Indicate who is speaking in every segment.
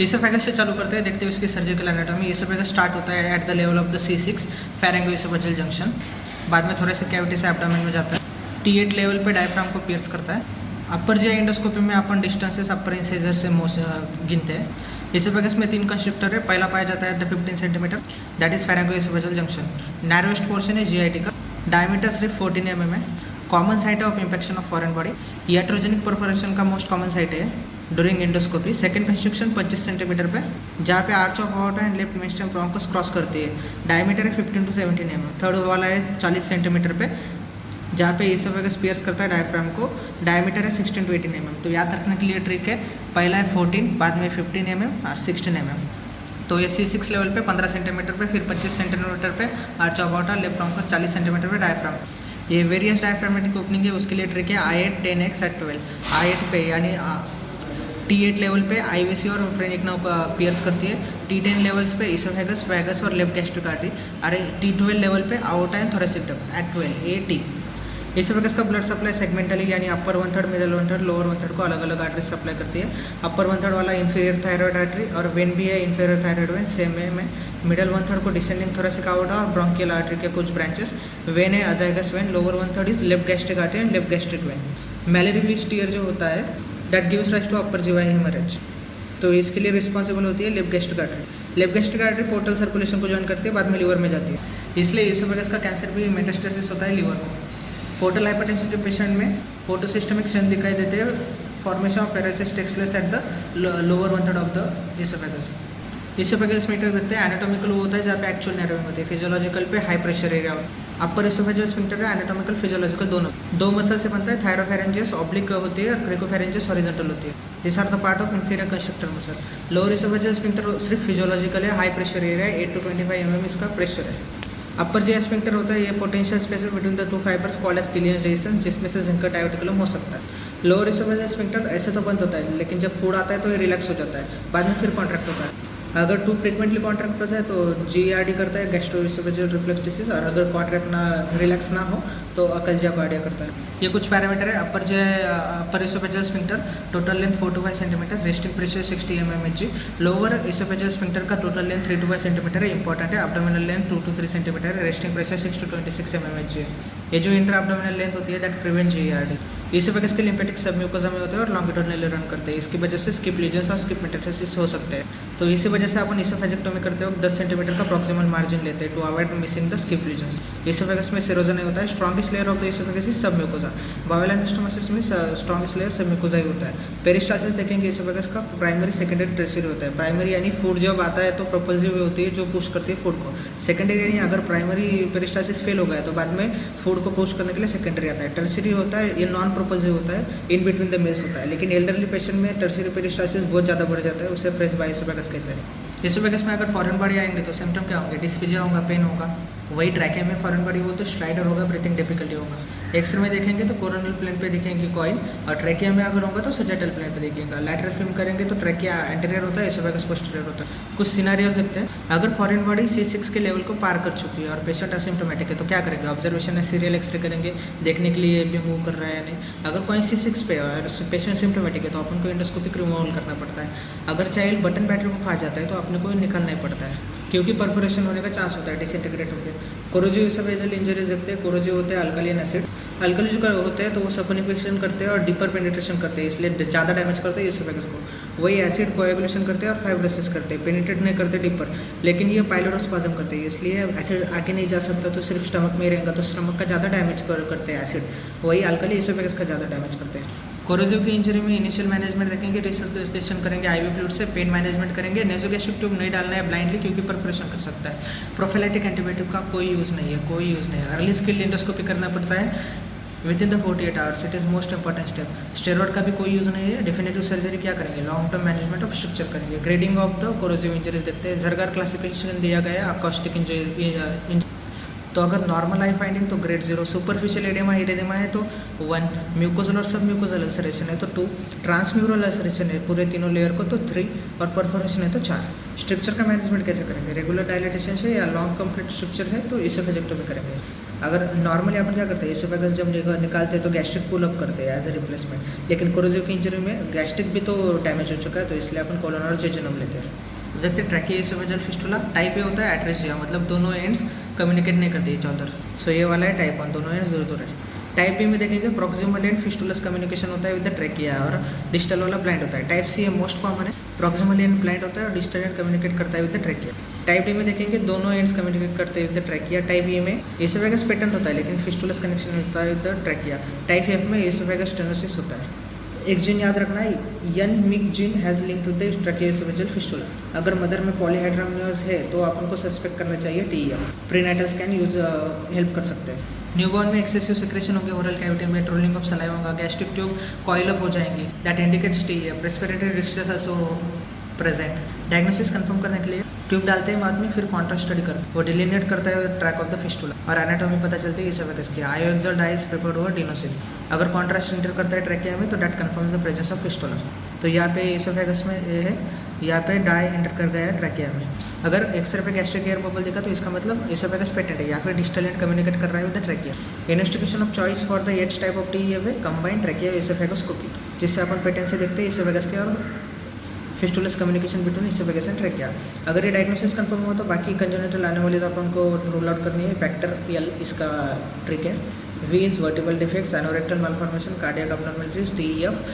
Speaker 1: Oesophagus से चालू करते हैं, देखते हैं इसकी सर्जिकल एनाटॉमी। इसोफेगस स्टार्ट होता है at the level of the C6 pharyngooesophageal junction, बाद में थोड़े से कैविटी से एब्डोमेन में जाता है। T8 लेवल पे डायफ्राम को पियर्स करता है। अपर जी एंडोस्कोपी में अपन डिस्टेंसेस अपर इंसाइजर से गिनते हैं। इसोफेगस में 3 कंस्ट्रक्टर है। पहला पाया जाता है the 15 centimetre, that is pharyngooesophageal junction. Narrowest portion है GIT का, डायमीटर सिर्फ 14 mm है। कॉमन साइट है of infection of foreign body. Iatrogenic perforation का मोस्ट कॉमन साइट है during endoscopy. Second construction 25 centimetre पे, जहाँ पे arch of aorta and left mainstem bronchus cross करती है। डायमीटर है 15 to 17 mm। थर्ड वाला है 40 सेंटीमीटर पे, जहाँ पे इसोफेगस पियर्स करता है डायफ्राम को। डायमीटर है 16 to 18 mm। तो याद रखने के लिए ट्रिक है, पहला है 14, बाद में 15 mm और 16 mm। तो ये C6 लेवल पे 15 सेंटीमीटर पे, फिर 25 सेंटीमीटर पे arch of aorta, left bronchus 40 centimetre पे डायफ्राम। ये वेरियस डायफ्रामेटिक ओपनिंग है, उसके लिए ट्रिक है I8, 10x at 12। I8 पे यानी T8 लेवल पे IVC और फ्रेनिक नर्व पियर्स करती है। T10 लेवल्स पे इसोफेगस, वैगस और लेफ्ट गैस्ट्रिक आर्टरी। अरे T12 लेवल पे aorta and thoracic duct at 12 AT। Oesophagus का ब्लड सप्लाई सेगमेंटली यानी अपर 1/3, मिडल 1/3, लोअर 1/3 को अलग अलग आर्टरी सप्लाई करती है। अपर 1/3 वाला इंफीरियर थायराइड आर्टरी और वेन भी है इंफीरियर थायराइड वेन, सेम है में। मिडल 1/3 को डिसेंडिंग थोरेसिक आउटा और ब्रोंकियल आर्टरी के कुछ ब्रांचेस। वेन है azygos vein. Lower 1/3 is left gastric artery and left gastric vein. Mallory Weiss tear जो होता है that gives rise to upper GI haemorrhage, तो इसके लिए रिस्पॉन्सिबल होती है left gastric artery. Left gastric artery portal circulation को ज्वाइन करती है, बाद में लीवर में जाती है। इसलिए इसोफेगस का कैंसर भी मेटास्टेसिस होता है लीवर को। पोर्टल हाइपरटेंशन के पेशेंट में पोर्टोसिस्टमिक स्टेन दिखाई देते हैं। Formation of varices takes place at the lower 1/3 of the oesophagus. Oesophageal sphincter देखते हैं, एनाटॉमिकल वो होता है जहाँ पे एक्चुअल नैरोइंग होती है। फिजियोलॉजिकल पे हाई प्रेशर एरिया। अपर इसोफेजियल स्फिंक्टर है, एनाटॉमिकल फिजियोलॉजिकल दोनों। दो मसल से बनता है, थायरोफेरेंजियस ऑब्लिक होती है और क्रेकोफेरेंजियस हॉरिजॉन्टल होती है। This are the part of inferior constrictor muscle. Lower oesophageal sphincter सिर्फ फिजियोलॉजिकल है, हाई प्रेशर एरिया है, 8 to 25 mm इसका प्रेशर है। अपर जी स्फिंक्टर होता है, ये potential space between the 2 fibres called as Killian radius, जिसमें से जिनका डायोटिकुलम हो सकता है। लोअर इसोफेजियल स्फिंक्टर ऐसे तो बंद होता है, लेकिन जब फूड आता है तो ये रिलैक्स हो जाता है, बाद में फिर कॉन्ट्रैक्ट होता है। अगर टू फ्रीक्वेंटली कॉन्ट्रैक्ट होता है तो GERD करता है, गैस्ट्रोइसोफेजियल रिफ्लक्स डिसीज। और अगर कॉन्ट्रैक्ट ना रिलैक्स ना हो तो अकल्जिया कार्डिया करता है। ये कुछ पैरामीटर है। Upper oesophageal sphincter total length 4 to 5 centimetre, resting pressure 60 mmHg। Lower oesophageal sphincter का टोटल लेंथ 3 to 5 सेंटीमीटर है, इंपॉर्टेंट है। एब्डोमिनल लेंथ 2 to 3 सेंटीमीटर है, रेस्टिंग प्रेशर 6 to 26 mmHg है। ये जो इंटर एब्डोमिनल लेंथ होती है दैट प्रिवेंट GERD। इसोफेगस के लिम्फेटिक सबम्यूकोसा में होते हैं और लॉन्गिट्यूडिनली रन करते हैं। इसकी वजह से स्किप लीजन्स और स्किप मेटास्टेसिस हो सकते हैं। तो इसी वजह से अपन इसोफेजेक्टोमी करते वक्त 10 सेंटीमीटर का प्रॉक्सिमल मार्जिन लेते हैं to avoid missing the skip lesions. Oesophagus में सिरोजन नहीं होता है। Strongest layer of the oesophagus is submucosa. Bowel anastomosis में स्ट्रॉन्गेस्ट लेयर सबम्यूकोसा ही होता है। पेरिस्टाल्सिस देखेंगे इसोफेगस का प्राइमरी, सेकेंडरी, टर्शियरी होता है। प्राइमरी यानी फूड जब आता है तो प्रोपल्सिव होती है जो पुश करती है फूड को। सेकेंडरी यानी अगर प्राइमरी पेरिस्टाल्सिस फेल हो गया तो बाद में फूड को पुश करने के लिए सेकेंडरी आता है। टर्शियरी होता है, ये नॉन प्रोपल्सिव होता है, इन बिटवीन द मेल्स होता है। लेकिन एल्डरली पेशेंट में टर्शियरी पेरिस्टाल्सिस बहुत ज़्यादा बढ़ जाता है, उसे प्रेसबाई इसोफेगस कहते हैं। इसोफेगस में अगर फॉरेन बॉडी आएंगे तो सिम्टम क्या होंगे? डिस्पीजिया होगा, पेन होगा। वही ट्रैकिया में फॉरेन बॉडी हो तो स्ट्राइडर होगा, ब्रीथिंग डिफिकल्टी होगा। एक्सरे में देखेंगे तो कोरोनल प्लेन पे दिखेंगे कॉइल, और ट्रैकिया में अगर होगा तो सजेटल प्लेन पे दिखेगा। लैटरल फिल्म करेंगे तो ट्रैकिया एंटीरियर होता है, इसोफेगस पोस्टीरियर होता है। कुछ सिनेरियोस देखते हैं। अगर फॉरेन बॉडी C6 के लेवल को पार कर चुकी है और पेशेंट असिम्टोमेटिक है तो क्या करेंगे? ऑब्जर्वेशन है, सीरियल एक्सरे करेंगे, देखने के लिए भी मूव कर रहा है या नहीं। अगर कोई C6 पे और पेशेंट सिम्टोमेटिक है तो अपन को एंडोस्कोपिक रिमूवल करना पड़ता है। अगर चाइल्ड बटन बैटरी को खा जाता है तो अपने को निकलना ही पड़ता है, क्योंकि परफोरेशन होने का चांस होता है, डिसइंटीग्रेट होकर। कोरोजिव इसोफेजियल इंजरीज देखते हैं। कोरोजिव होते हैं अल्कालिन एसिड। अल्कली जो होते हैं तो वो सफोनिफिकेशन करते हैं और डीपर पेनिट्रेशन करते हैं, इसलिए ज़्यादा डैमेज करते हैं इसोफेगस को। वही एसिड कोएगुलेशन करते हैं और फाइब्रोसिस करते हैं, पेनिट्रेट नहीं करते डीपर, लेकिन ये पाइलोरोस्पाज्म करते हैं, इसलिए एसिड आगे नहीं जा सकता तो सिर्फ स्टमक में रहेगा, तो स्टमक का ज़्यादा डैमेज करते हैं एसिड। वही अल्कली इसोफेगस का ज़्यादा डैमेज करते हैं। कोरोजिव की इंजरी में इनिशियल मैनेजमेंट देखेंगे, रिसर्चेशन करेंगे, IV फ्लूइड से पेन मैनेजमेंट करेंगे। नेसोगैस्ट्रिक ट्यूब नहीं डालना है ब्लाइंडली, क्योंकि परफोरेशन कर सकता है। प्रोफिलैक्टिक एंटीबायोटिक का कोई यूज़ नहीं है, कोई यूज़ नहीं है। अर्ली स्किल एंडोस्कोपी करना पड़ता है within the 48 hours, it is most important step. Steroid का भी कोई यूज़ नहीं है। डेफिनेटिव सर्जरी क्या करेंगे? Long term management of stricture करेंगे। Grading of the corrosive injuries देखते हैं। जरगार क्लासिफिकेशन दिया गया है अकॉस्टिक इंजरी। तो अगर नॉर्मल आई फाइंडिंग तो ग्रेड 0, सुपरफिशियल एडेमा इरेडेमा है तो 1, म्यूकोजल और सब म्यूकोजल अल्सरेशन है तो 2, ट्रांसम्यूरल अल्सरेशन है पूरे तीनों लेयर को तो 3, और परफोरेशन है तो 4। स्ट्रक्चर का मैनेजमेंट कैसे करेंगे? रेगुलर डायलिटेशन से या लॉन्ग कंप्लीट स्ट्रक्चर है तो इसोफेजेक्टोमी करेंगे। अगर नॉर्मली अपन क्या करते हैं, इसोफेगस जब निकालते हैं तो गैस्ट्रिक पुल अप करते हैं एज ए रिप्लेसमेंट, लेकिन कोरोजिव की इंजरी में गैस्ट्रिक भी तो डैमेज हो चुका है, तो इसलिए अपन कोलोन और जेजुनम लेते हैं। देखते हैं trachea oesophageal fistula. Type A होता है एट्रेसिया, मतलब दोनों एंड्स कम्युनिकेट नहीं करते इच अदर। सो ये वाला है टाइप 1, दोनों एंड्स दूर दूर है। टाइप बी में देखेंगे प्रॉक्सिमल एंड फिस्टुलस कम्युनिकेशन होता है विद द ट्रैकिया, और डिस्टल वाला ब्लाइंड होता है। टाइप सी है मोस्ट कॉमन है, प्रॉक्सिमल एंड ब्लाइंड होता है और डिस्टल एंड कम्युनिकेट करता है with the trachea. Type D में देखेंगे दोनों एंड्स कम्युनिकेट करते हैं विद द ट्रैकिया। टाइप ई में एसोफेगस पेटेंट होता है लेकिन फिस्टुलस कनेक्शन होता है with the trachea. Type F में एसोफेगस स्टेनोसिस होता है। एक जीन याद रखना है, N myc gene has link to the tracheooesophageal fistula. अगर मदर में पॉलीहाइड्रोमियोज है तो अपन को सस्पेक्ट करना चाहिए TEF. Prenatal scan use help कर सकते हैं। न्यूबॉर्न में एक्सेसिव सिक्रेशन होगी ओरल कैविटी में, ट्रोलिंग ऑफ सलाइवा होगा, गैस्ट्रिक ट्यूब कॉइल अप हो जाएंगी, that indicates TEF. Respiratory distress also present. Diagnosis confirm करने के लिए ट्यूब डालते हैं बाद में, फिर कॉन्ट्रास्ट स्टडी करते हैं, वो डिलिनेट करता है ट्रैक ऑफ द फिस्टुला, और एनाटॉमी पता चलती है इसोफेगस की। Iohexol dye is prepared over डिनोसिल। अगर कॉन्ट्रास्ट इंटर करता है ट्रैकिया में तो that confirms the presence of fistula. तो यहाँ पे इसोफेगस में ये है, यहाँ पे डाई इंटर कर गया है ट्रैकिया में। अगर एक्सरे पे गैस्ट्रिक एयर बबल दिखा तो इसका मतलब इसोफेगस पेटेंट है, या फिर डिस्टल एंड कम्युनिकेट कर रहा है with the trachea. Investigation of choice for the H type of TEF है कंबाइंड ट्रैकिया इसोफेगोस्कोपी, जिससे अपन पेटेंसी देखते हैं इसोफेगस के और fistulas communication between oesophagus and trachea. अगर ये डायग्नोसिस कंफर्म हुआ तो बाकी कंजेनिटल एनोमलीज अपन को रूल आउट करनी है। फैक्टर एल इसका ट्रिक है। V is vertebral defects, anorectal malformation, cardiac abnormalities, TEF,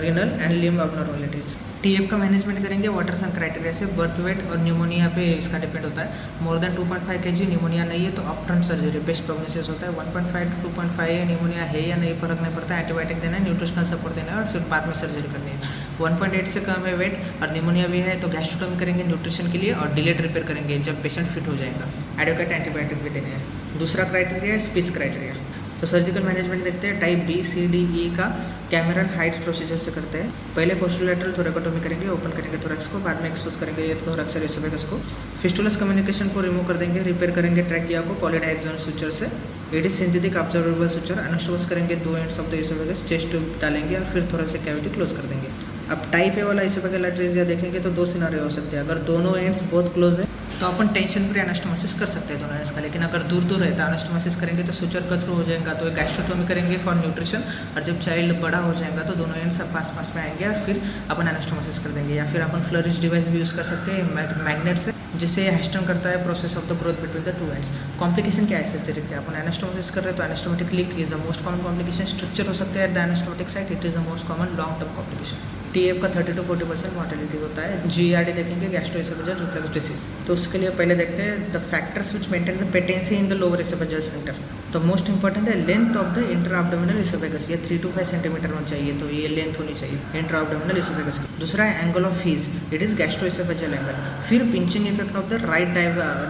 Speaker 1: renal and limb abnormalities. TF का मैनेजमेंट करेंगे वाटरसन क्राइटेरिया से। बर्थ वेट और न्यूमोनिया पे इसका डिपेंड होता है। मोर देन 2.5 kg न्यूमोनिया नहीं है तो अपफ्रंट सर्जरी बेस्ट प्रोग्नोसिस होता है। 1.5 to 2.5 है न्यूमोनिया है या नहीं फर्क नहीं पड़ता, एंटीबायोटिक देना है, न्यूट्रिशनल सपोर्ट देना है और फिर बाद में सर्जरी करनी है। 1.8 से कम है वेट और न्यूमोनिया भी है तो गैस्ट्रोटोमी करेंगे न्यूट्रिशन के लिए और डिलेड रिपेयर करेंगे जब पेशेंट फिट हो जाएगा। एडोकेट एंटीबायोटिक भी देने हैं। दूसरा क्राइटेरिया है स्पीच क्राइटेरिया। तो सर्जिकल मैनेजमेंट देखते हैं। Type B C D E का कैमरन हाइट प्रोसीजर से करते हैं। पहले पोस्टोलैटरल थोरेकोटोमी करेंगे, ओपन करेंगे थोरैक्स को, बाद में एक्सपोज करेंगे ये थोरैक्स और इसोफेगस को। फिस्टुलस कम्युनिकेशन को रिमूव कर देंगे, रिपेयर करेंगे ट्रैकिया को पॉलीडायक्सोन सुचर से। It is synthetic absorbable suture. Anastomose करेंगे दो ends of the oesophagus, chest tube डालेंगे और फिर थोरेसिक कैविटी क्लोज कर देंगे। अब टाइप ए वाला इसोफेगल एट्रेसिया देखेंगे तो दो सिनारियो हो सकते हैं। अगर दोनों एंड्स बहुत क्लोज है तो अपन टेंशन फ्री एनास्टोमोसिस कर सकते हैं दोनों एंड्स का, लेकिन अगर दूर दूर रहता है एनास्टोमोसिस करेंगे तो सुचर का थ्रू हो जाएगा, तो गैस्ट्रोटोमी करेंगे फॉर न्यूट्रिशन, और जब चाइल्ड बड़ा हो जाएगा तो दोनों एंड्स पास पास में आएंगे और फिर अपन एनास्टोमोसिस कर देंगे। या फिर अपन फ्लरिश डिवाइस भी यूज़ कर सकते हैं मैग्नेट से, जिससे ये हेस्टन करता है process of the growth between the two ends. Complication क्या है सर्जरी के? अपन एनास्टोमोसिस कर रहे हैं तो anastomotic leak is the most common complication. Stricture हो सकता है at the anastomotic site, it is the most common long term complication. TF का 30 to 40% मॉर्टेलिटी होता है। जीआरडी देखेंगे गैस्ट्रोएसोफेजियल रिफ्लक्स डिसीज। तो उसके लिए पहले देखते हैं the factors which maintain the patency in the lower oesophageal sphincter. तो मोस्ट इंपॉर्टेंट है length of the inter abdominal oesophagus, ये 3 to 5 सेंटीमीटर होना चाहिए, तो ये लेंथ होनी चाहिए इंटर एब्डोमिनल इसोफेगस की। दूसरा है angle of His, it is gastrooesophageal angle. फिर pinching effect of the right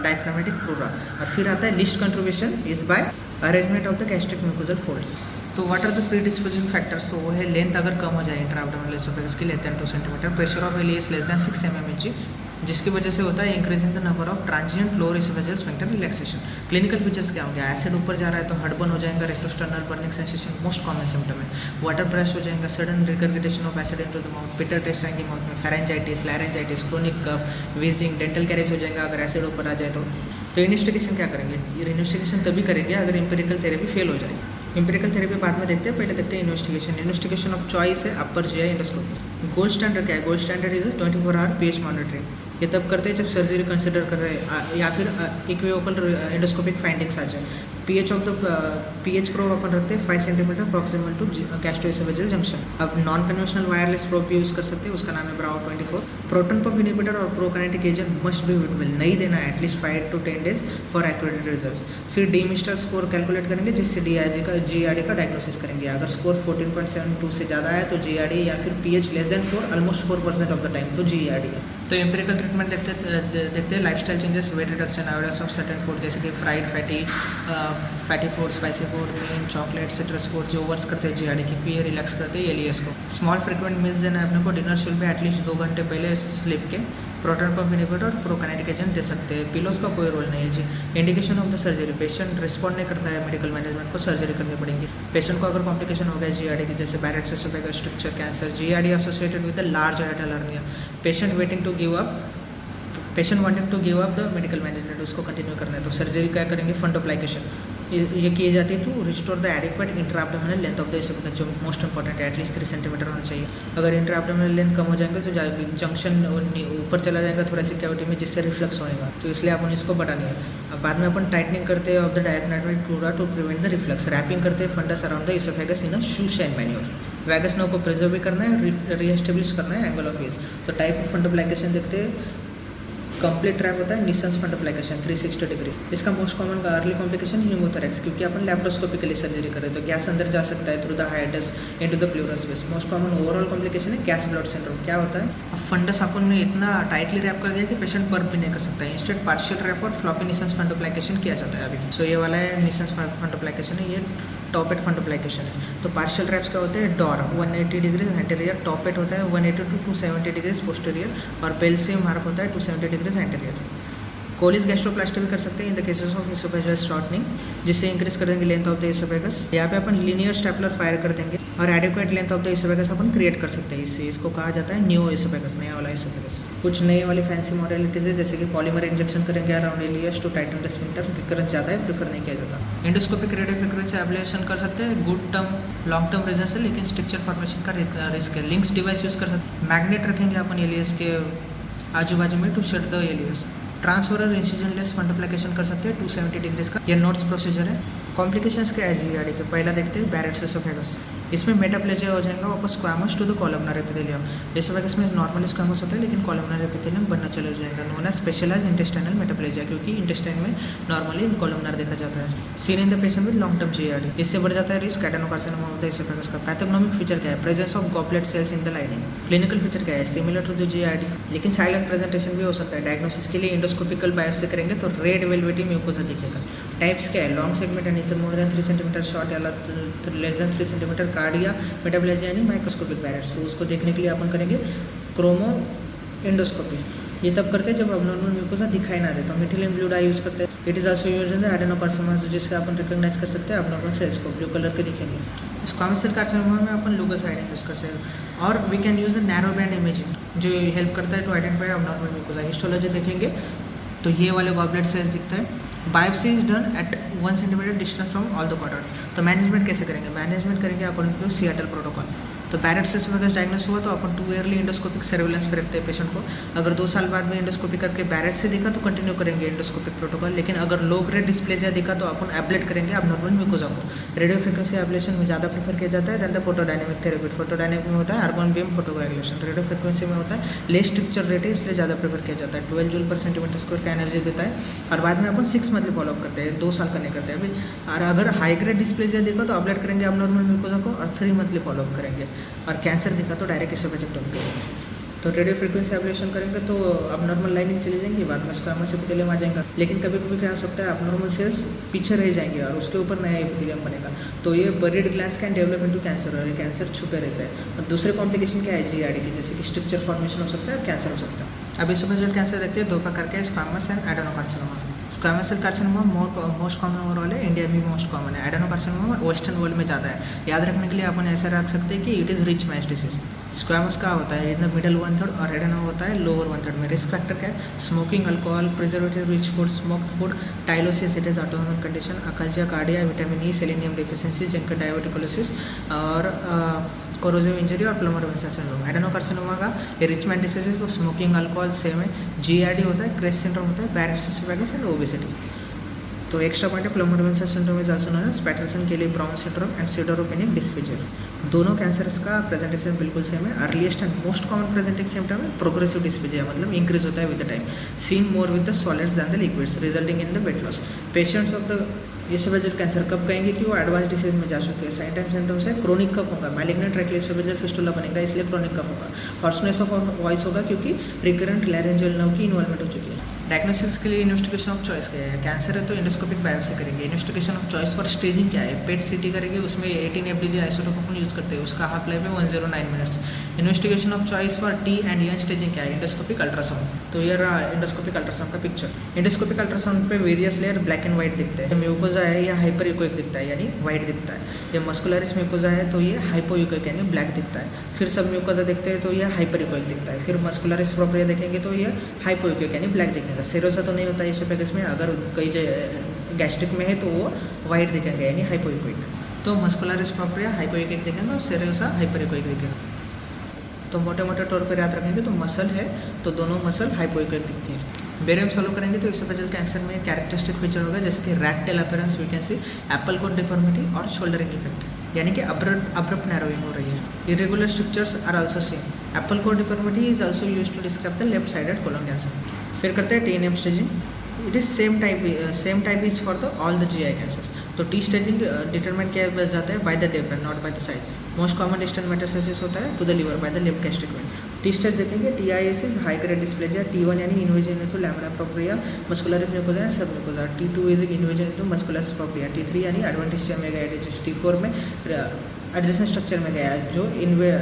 Speaker 1: diaphragmatic pleura, और फिर आता है least contribution is by arrangement of the gastric mucosal folds. तो what are the predisposing factors? तो वो है लेंथ अगर कम हो जाए इंटर एब्डोमिनल इसोफेगस की less than 2 centimetre, pressure of LES less than 6 mmHg, जिसकी वजह से होता है increasing the number of transient lower oesophageal sphincter relaxation. Clinical features क्या होंगे? एसिड ऊपर जा रहा है तो हडबर्न हो जाएगा, retrosternal burning sensation most common symptom है। वाटर ब्रश हो जाएगा, sudden regurgitation of acid into the mouth, bitter taste आएंगे माउथ में, pharyngitis, laryngitis, chronic cough, wheezing, dental caries हो जाएगा अगर एसिड ऊपर आ जाए तो इन्वेस्टिगेशन क्या करेंगे? ये इन्वेस्टिगेशन तभी करेंगे अगर इंपेरिकल थेरेपी फेल हो जाए। इंपेरिकल थेरेपी बाद में देखते हैं, पहले देखते हैं इन्वेस्टिगेशन। इन्वेस्टिगेशन ऑफ चॉइस है upper GI endoscopy. Gold standard क्या है? Gold standard is 24 hour pH monitoring. ये तब करते हैं जब सर्जरी कंसिडर कर रहे हैं या फिर इक्विवोकल एंडोस्कोपिक फाइंडिंग्स आ जाए। PH of the pH probe अपन रखते हैं 5 centimetre proximal to gastrooesophageal junction. अब नॉन कन्वेंशनल वायरलेस प्रोब भी यूज़ कर सकते हैं, उसका नाम है ब्रावो 24। प्रोटॉन पंप इनहिबिटर और प्रोकाइनेटिक एजेंट मस्ट बी विटेबल, नहीं देना है at least 5 to 10 days for accurate results. फिर डी मिस्टर स्कोर कैलकुलेट करेंगे जिससे जीआरडी का डायग्नोसिस करेंगे। अगर स्कोर 14.72 से ज़्यादा है तो जीआरडी, या फिर pH less than 4 almost 4% of the time तो जीआरडी है। तो एम्पिरिकल ट्रीटमेंट देखते हैं lifestyle changes, weight reduction, avoidance of certain food जैसे कि fried fatty food, spicy food, mean, chocolate, citrus food जो वर्स करते हैं जीआरडी की, पी रिलैक्स करते हैं एलियस को। स्मॉल फ्रिक्वेंट मील्स देना है अपने को। डिनर शुड भी एटलीस्ट 2 घंटे पहले स्लीप के। प्रोटॉन पंप इनहिबिटर और प्रोकाइनेटिक एजेंट दे सकते हैं। पिलोज का कोई रोल नहीं है जी। Indication of the surgery, patient respond नहीं करता है मेडिकल मैनेजमेंट को, सर्जरी करनी पड़ेगी। पेशेंट को अगर कॉम्प्लिकेशन हो गया जीआरडी की जैसे Barrett's oesophagus, structure cancer, GERD associated with the large hiatal hernia, patient waiting to give up, patient wanting to give up the medical management, उसको कंटिन्यू करना है तो सर्जरी क्या करेंगे? फंडोप्लाइकेशन। ये किए जाते हैं to restore the adequate intra abdominal length of the oesophagus, जो मोस्ट इंपॉर्टेंट है, एटलीस्ट 3 सेंटीमीटर होना चाहिए। अगर इंट्रा एब्डोमिनल लेंथ कम हो जाएंगे तो जंक्शन ऊपर चला जाएगा थोरेसिक कैविटी में, जिससे रिफ्लक्स होएगा, तो इसलिए अपन इसको बढ़ानी है। अब बाद में अपन टाइटनिंग करते हैं of the diaphragmatic flora to prevent the reflux, wrapping करते हैं fundus around the oesophagus in a shoe shine manner. Vagus nerve को प्रिजर्व भी करना है, रीएस्टेब्लिश करना है एंगल ऑफ ईज। तो टाइप ऑफ फंडोप्लाइकेशन देखते हैं। कंप्लीट ट्रैप होता है निसेंस फंडोप्लाइकेशन 360 डिग्री। इसका most common early complication pneumothorax, क्योंकि अपन लैप्रोस्कोपिकली सर्जरी करें तो गैस अंदर जा सकता है through the hiatus into the plural space. Most common overall complication है गैस ब्लड सिंड्रोम। क्या होता है, अब फंडस अपन ने इतना टाइटली रैप कर दिया कि पेशेंट बर्प भी नहीं कर सकता है, इंस्टेड पार्शियल रैप और फ्लॉपी निसेंस फंडोप्लाइकेशन किया जाता है अभी। सो ये वाला है निसेंस फंडोप्लाइकेशन है, ये टॉपेट फंडोप्लाइकेशन है। तो पार्शियल रैप्स क्या होते हैं, डॉर 180 डिग्री एंटीरियर, टॉपेट होता है 180 to 270 डिग्रीज पोस्टीरियर, और बेल्सियम मार्क होता है 270 डिग्रीज एंटीरियर। कोलिस गैस्ट्रोप्लास्टी भी कर सकते हैं in the cases of oesophageal shortening, जिससे इंक्रीज कर देंगे लेंथ ऑफ द इसोफेगस। यहाँ पे अपन लीनियर स्टेपलर फायर कर देंगे और adequate length of the oesophagus upon create कर सकते हैं इससे। इसको कहा जाता है न्यू इसोफेगस, नया वाला इसोफेगस। कुछ नए वाली फैंसी मॉडलिटीज है, जैसे कि पॉलीमर इंजेक्शन करेंगे around ileus to tighten the sphincter, recurrence ज़्यादा है, प्रीफर नहीं किया जाता। एंडोस्कोपिक रेडियो फ्रीक्वेंसी एब्लेशन कर सकते हैं, good term long term result है, लेकिन स्ट्रक्चर फॉर्मेशन का रिस्क है। लिंक्स डिवाइस यूज कर सकते हैं, मैग्नेट रखेंगे अपन एलियस के आजू बाजू में to shut the LES. Transoral incisionless fundoplication कर सकते हैं 270 डिग्रीज का, ये नोट्स प्रोसीजर है। कॉम्प्लिकेशंस क्या है जीआरडी के, पहला देखते हैं बैरेट्स इसोफेगस। इसमें मेटाप्लेजिया हो जाएगा वापस squamous to the columnar epithelium. Oesophagus में नॉर्मली स्क्वामस होता है, लेकिन कॉलमनर एपिथेलियम बनना चला जाएगा, known as specialised intestinal metaplasia, क्योंकि इंटेस्टाइन में नॉर्मली कॉलमनर देखा जाता है। Seen in the patient with long term GERD, इससे बढ़ जाता है risk adenocarcinoma of the oesophagus का। पैथोग्नोमिक फीचर क्या है, presence of goblet cells in the lining. Clinical feature क्या है, सिमिलर टू द जीआरडी, लेकिन साइलेंट प्रेजेंटेशन भी हो सकता है। डायग्नोसिस के लिए इंडोस्कोपिकल बायोप्सी करेंगे तो रेड वेलवेटी म्यूकोसा दिखेगा। टाइप्स क्या है, लॉन्ग सेगमेंट एंड इधर मोर देन 3 सेंटीमीटर, शॉर्ट या less than 3 centimetre, cardia metaplasia यानी माइक्रोस्कोपिक बैरेट्स। तो उसको देखने के लिए अपन करेंगे क्रोमो एंडोस्कोपी। ये तब करते हैं जब अबनॉर्मल म्यूकोसा दिखाई ना दे, तो मिथिलिन ब्लू डाई यूज करते हैं। It is also used in the adenocarcinoma, जिससे अपन रिकॉग्नाइज कर सकते हैं अबनॉर्मल सेल्स को, ब्लू कलर के दिखेंगे। स्क्वामस सेल कार्सिनोमा में अपन लुकोसाइडिंग यूज कर सकते हैं, और we can use the narrow band imaging, जो हेल्प करता है to identify abnormal mucosa. Histology देखेंगे तो ये वाले गॉबलेट सेल्स दिखता है। Biopsy is done at 1 centimetre distance from all the quarters. तो मैनेजमेंट कैसे करेंगे, मैनेजमेंट करेंगे अकॉर्डिंग टू सियाटल प्रोटोकॉल। तो बैरेट्स इसोफेगस डायग्नोस हुआ तो अपन 2 ईयरली इंडोस्कोपिक सर्विलेंस पे रखते हैं पेशेंट को। अगर 2 साल बाद में इंडोस्कोपी करके बैरेट से दिखा तो कंटिन्यू करेंगे इंडोस्कोपिक प्रोटोकॉल, लेकिन अगर लो ग्रेड डिस्प्लेजिया दिखा तो अपन एब्लेट करेंगे अबनॉर्मल म्यूकोसा को। रेडियो फ्रीक्वेंसी एब्लेशन में ज़्यादा प्रीफर किया जाता है then the photodynamic therapy. Photodynamic में होता है argon beam photocoagulation, radio frequency में होता है लेस स्ट्रक्चर रेट है, इसलिए ज़्यादा प्रीफर किया जाता है। 12 जूल पर सेंटीमीटर स्क्वायर का एनर्जी देता है, और बाद में अपन 6 मंथली फॉलोअप करते हैं, 2 साल का नहीं करते हैं अभी। और अगर हाई ग्रेड डिस्प्लेजिया दिखा तो एब्लेट करेंगे अबनॉर्मल म्यूकोसा को, और 3 मंथली फॉलोअप करेंगे। और कैंसर दिखा तो डायरेक्ट इसोफेजेक्टोमी करेंगे। तो रेडियो फ्रीक्वेंसी एब्लेशन करेंगे तो अबनॉर्मल लाइनिंग चली जाएंगी, बाद में स्क्वामस एपिथेलियम आ जाएगा। लेकिन कभी कभी क्या हो सकता है, अबनॉर्मल सेल्स पीछे रह जाएंगे और उसके ऊपर नया एपिथेलियम बनेगा, तो ये buried glands can develop into cancer, और ये कैंसर छुपे रहता है। और दूसरे कॉम्प्लिकेशन क्या है जीआरडी की, जैसे कि स्ट्रक्चर फॉर्मेशन हो सकता है और कैंसर हो सकता है। अब इसोफेजियल कैंसर देखते हैं 2 प्रकार के, squamous and adenocarcinoma. Squamous cell carcinoma most common overall है, इंडिया में मोस्ट कॉमन है। एडेनोकार्सिनोमा वेस्टर्न वर्ल्ड में ज़्यादा है। याद रखने के लिए अपन ऐसा रख सकते हैं कि it is rich match disease. Squamous का होता है इन द मिडल 1/3 और एडेनो होता है लोअर 1/3 में। रिस्क फैक्टर क्या है, smoking, alcohol, preservative rich food, smoked food, tylosis, it is autoimmune condition, achalasia cardia, vitamin E, selenium deficiency, zinc diverticulosis, और कोरोजिव इंजरी और प्लमर विंसन सिंड्रोम। एडेनोकार्सिनोमा का ये रिच मैन डिसीज है, तो smoking, alcohol same है। GERD होता है, CREST syndrome होता है, बैरेट्स इसोफेगस एंड ओबेसिटी। तो एक्स्ट्रा पॉइंट है, Plummer Vinson syndrome is also known as Paterson Kelly Brown syndrome and sideropenic dysphagia. दोनों कैंसर्स का प्रेजेंटेशन बिल्कुल सेम है। Earliest and most common presenting symptom है progressive dysphagia, मतलब increase होता है with the time, seen more with the solids than the liquids, resulting in the weight loss. Patients of the oesophageal cancer कब कहेंगे कि वो advance disease में जा चुके हैं, साइन टाइम सिम्टम्स है, क्रोनिक कफ होगा, मैलिग्नेंट ट्रैकियोएसोफेजियल फिस्टुला बनेगा, इसलिए क्रोनिक कफ होगा। हॉर्सनेस ऑफ वॉइस होगा क्योंकि रिकरेंट लैरेंजियल नर्व की इन्वॉल्वमेंट हो चुकी है। डायग्नोसिस के लिए इन्वेस्टिगेशन ऑफ चॉइस क्या है, कैंसर है तो इंडोस्कोपिक बायोप्सी करेंगे। Investigation of choice for staging क्या है, पेट सीटी करेंगे, उसमें 18 FDG आइसोटोप अपन यूज करते हैं, उसका हाफ लाइफ है 109 minutes. Investigation of choice for T and N staging क्या है, इंडोस्कोपिक अल्ट्रासाउंड। तो ये इंडोस्कोपिक अल्ट्रासाउंड का पिक्चर। इंडोस्कोपिक अल्ट्रासाउंड पे various layer black and white दिखते हैं, म्यूकोसा म्यूकोजा है ये हाइपर यूकोइक दिखता है यानी वाइट दिखता है। ये मस्कुलरिस म्यूकोजा है तो ये हाइपो यूकोइक यानी ब्लैक दिखता है। फिर सब म्यूकोजा देखते हैं तो ये हाइपर यूकोइक दिखता है। फिर मस्कुलरिस प्रोप्रिया देखेंगे तो ये हाइपो यूकोइक यानी ब्लैक दिखेगा। सेरोसा तो नहीं होता है इसोफेगस में, अगर कई गैस्ट्रिक में है तो वो वाइट दिखेंगे यानी हाइपो यूकोइक। तो मस्कुलरिस प्रोप्रिया हाइपो यूकोइक दिखेगा और सेरोसा हाइपर यूकोइक दिखेगा। तो मोटे मोटे तौर पर याद रखेंगे तो मसल है तो दोनों मसल हाइपोइकोइक दिखती है। बेरियम सॉल्व करेंगे तो इसोफेजियल कैंसर में कैरेक्टरिस्टिक फीचर होगा जैसे कि rat tail appearance we can see, apple core deformity और शोल्डरिंग इफेक्ट यानी कि अब्रप्ट नैरोइंग हो रही है। Irregular structures are also same. Apple core deformity is also used to describe the left sided colon cancer. फिर करते हैं TNM staging. It is same type is for the all the GI cancers. तो T staging determine किया जाता है by the development not by the size. Most common distant metastasis होता है to the liver by the left gastric vein. T stage देखेंगे TIS is high grade dysplasia, T1 यानी invasion into lamina propria muscularis mucosa and submucosa, T2 is invasion into muscularis propria, T3 यानी adventitia मेगाइटिस, T4 में adjacent structure में गया जो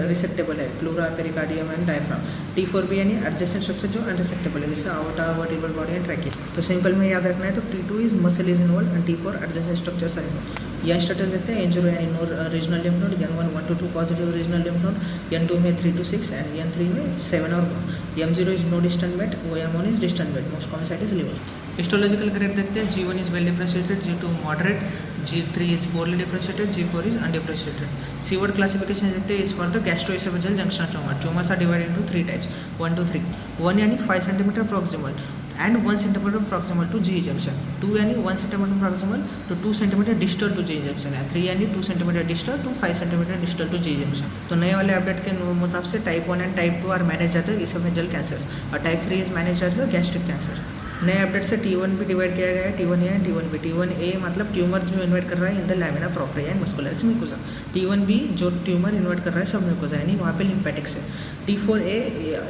Speaker 1: रिसेप्टेबल है pleura pericardium and diaphragm, T4B यानी adjacent structure जो unresectable है जैसे aorta vertebral body and trachea. तो सिंपल में याद रखना है तो T2 is muscle is involve and T4 adjacent structures are involve. यह स्टेटस देखते हैं N0 यानी no regional lymph node, N1 1 to 2 positive regional lymph node, N2 में 3 to 6 एंड N3 में 7 और 1। M0 is no distant met, M1 is distant met, most common site is liver. Histological grade देखते हैं G1 is well differentiated, G2 moderate, G3 is poorly differentiated, G4 is undifferentiated. Siewert classification देखते हैं is for the gastrooesophageal junction tumour. Tumours are divided into 3 types 1 to 3। 1 यानी 5 centimetre proximal and 1 centimeter proximal to GE junction, 2 यानी 1 centimeter proximal to 2 centimeter distal to GE junction है, 3 यानी 2 centimeter distal to 5 centimeter distal to GE junction। तो नए वाले update के मुताबिक से type 1 and type 2 are manage at oesophageal cancers और type 3 is manage at gastric cancer. नए अपडेट से T1 भी डिवाइड किया गया है, T1A एंड T1B। T1A मतलब ट्यूमर जो इन्वाइट कर रहा है in the lamina propria and muscularis mucosa. T1B जो ट्यूमर इन्वाइट कर रहा है सब म्यूकोजा यानी वहाँ पे लिम्फेटिक्स है। T4A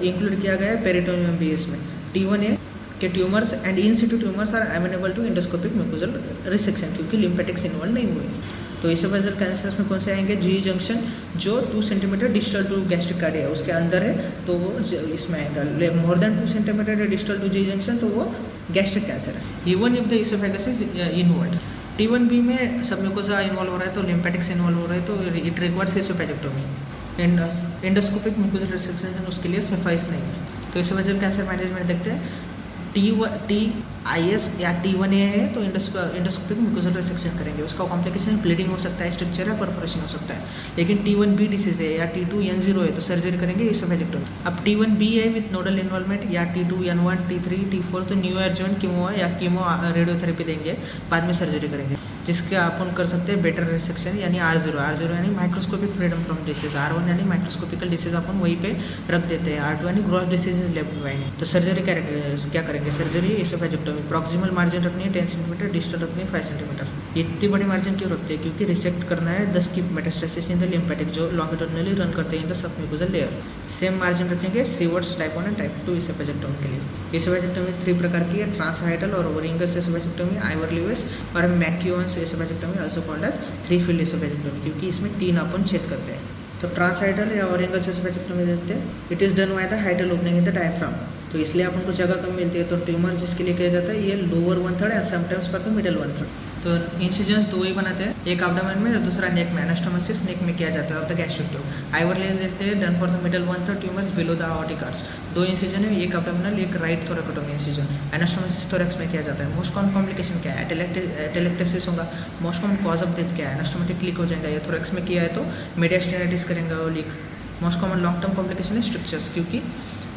Speaker 1: इंक्लूड किया गया है पेरिटोनियम BS में। T1A के tumours and in situ tumours are amenable to endoscopic mucosal resection क्योंकि लिम्फेटिक्स इन्वॉल्व नहीं हुए हैं। तो इसोफेजियल कैंसर्स में कौन से आएंगे? GE जंक्शन जो 2 centimetre distal to gastric cardia है उसके अंदर है तो वो इसमें आएगा। More than 2 centimetre distal to GE junction तो वो गैस्ट्रिक कैंसर है। Even if the oesophagus is involve. T1B में सब म्यूकोजा इन्वॉल्व हो रहा है तो लिम्फेटिक्स इन्वॉल्व हो रहा है तो it requires oesophagectomy. Endoscopic mucosal resection उसके लिए सफाइस नहीं है। तो इसोफेजियल कैंसर मैनेजमेंट देखते हैं TIS या T1A है तो इंडोस्कोपिक म्यूकोजल रिसेक्शन करेंगे। उसका कॉम्प्लिकेशन ब्लीडिंग हो सकता है, स्ट्रक्चर है, परफोरेशन हो सकता है। लेकिन T1B डिसीज है या T2 N0 है तो सर्जरी करेंगे इसोफेजेक्टोमी। अब T1B है विथ नोडल इन्वॉल्वमेंट या T2 N1 T3 T4 तो न्यू एडजुवेंट कीमो या कीमो रेडियोथेरेपी देंगे, बाद में सर्जरी करेंगे जिसके अपन कर सकते हैं बेटर रिसेक्शन यानी R0 यानी microscopic freedom from disease, R1 यानी माइक्रोस्कोपिकल डिसीज अपन वहीं पे रख देते हैं, R2 यानी ग्रॉस डिसीज लेफ्ट बिहाइंड। तो सर्जरी क्या करेंगे? सर्जरी इसोफेजेक्टोमी। प्रॉक्सिमल मार्जिन रखनी है 10 सेंटीमीटर, डिस्टल रखनी है 5 सेंटीमीटर। इतनी बड़ी मार्जिन क्यों रखते हैं? क्योंकि रिसेक्ट करना है the skip metastasis in the lymphatic जो लॉन्गिट्यूडिनली रन करते हैं in the submucosal layer. Same margin रखेंगे सीवर्ड्स टाइप 1 एंड टाइप 2 इसोफेजेक्टोमी के लिए। इसोफेजेक्टोमी 3 प्रकार की है, ट्रांसहाइटल और ओरिंगस इसोफेजेक्टोमी, आइवरली वेस और मैक्यूअन्स इसोफेजेक्टोमी आल्सो कॉल्ड एज 3 फील्ड इसोफेजेक्टोमी क्योंकि इसमें 3 अपन छेद करते हैं। तो ट्रांसहाइटल या ओरिंगस इसोफेजेक्टोमी देखते हैं। It is done by the हाइटल opening in the diaphragm. तो इसलिए अपन को जगह कम मिलती है तो ट्यूमर जिसके लिए किया जाता है ये lower 1/3 and sometimes for the middle 1/3। तो इंसिजन्स 2 ही बनाते हैं, एक एब्डोमेन में और दूसरा नेक में। एनास्टोमोसिस नेक में किया जाता है ऑफ द गैस्ट्रिक ट्यूब। आइवरलेस देखते हैं done for the middle 1/3 tumours below the aortic arch। 2 incision है, एक एब्डोमिनल एक राइट थोरैकोटोमी इंसिजन। एनास्टोमोसिस थोरैक्स में किया जाता है। मोस्ट कॉमन कॉम्प्लिकेशन क्या है? एटेलेक्टेसिस होगा। Most common cause of death क्या है? एनास्टोमेटिक लीक हो जाएगा। ये थोरैक्स में किया है तो मीडियास्टेनाइटिस करेंगे वो leak. Most common long term complication है स्ट्रक्चर्स क्योंकि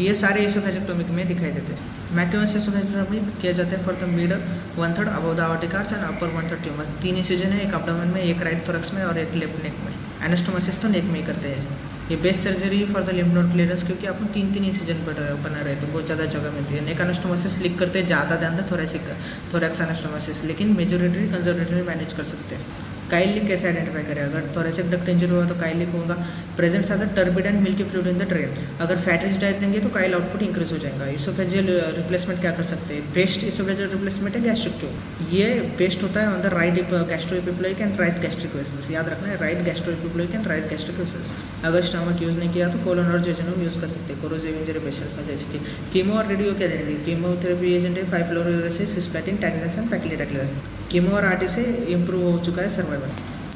Speaker 1: ये सारे इसोफेजेक्टोमी में दिखाई देते हैं। मैक्यूअन्स इसोफेजेक्टोमी किया जाता है for the middle 1/3 above the aortic arch and upper 1/3 tumours. 3 incision है, एक एब्डोमेन में, एक राइट थोरैक्स में और एक लेफ्ट नेक में। एनास्टोमोसिस तो नेक में ही करते हैं। ये best surgery for the lymph node clearance क्योंकि आपको 3 इंसिजन बना रहे तो बहुत ज़्यादा जगह मिलती है। नेक एनास्टोमोसिस लिख करते हैं ज़्यादा ध्यान द थोरैक्स एनास्टोमोसिस, लेकिन मेजोरिटी कंजर्वेटिवली मैनेज कर सकते हैं। काइल लीक कैसे आइडेंटिफाई करें? अगर थोरैसिक डक्ट इंजरी हुआ तो काइल लीक होगा। Presence of the turbid and milky fluid in the drain. अगर फैट रिच डाइट देंगे तो काइल आउटपुट इंक्रीज हो जाएगा। इसोफेजियल रिप्लेसमेंट क्या कर सकते हैं? बेस्ट इसोफेजियल रिप्लेसमेंट है गैस्ट्रिक ट्यूब। ये बेस्ट होता है on the right gastroepiploic and right gastric vessels. याद रखना है right gastroepiploic and right gastric vessels. अगर स्टमक यूज़ नहीं किया तो कोलन और जेजुनम यूज़ कर सकते हैं कोरोसिव इंजरी पेशेंट में। जैसे कि कीमो और रेडियो क्या देंगे? कीमोथेरेपी एजेंट है 5-fluorouracil, cisplatin, taxanes, paclitaxel. Chemo और आरटी से इम्प्रूव हो चुका है सर्वाइवल।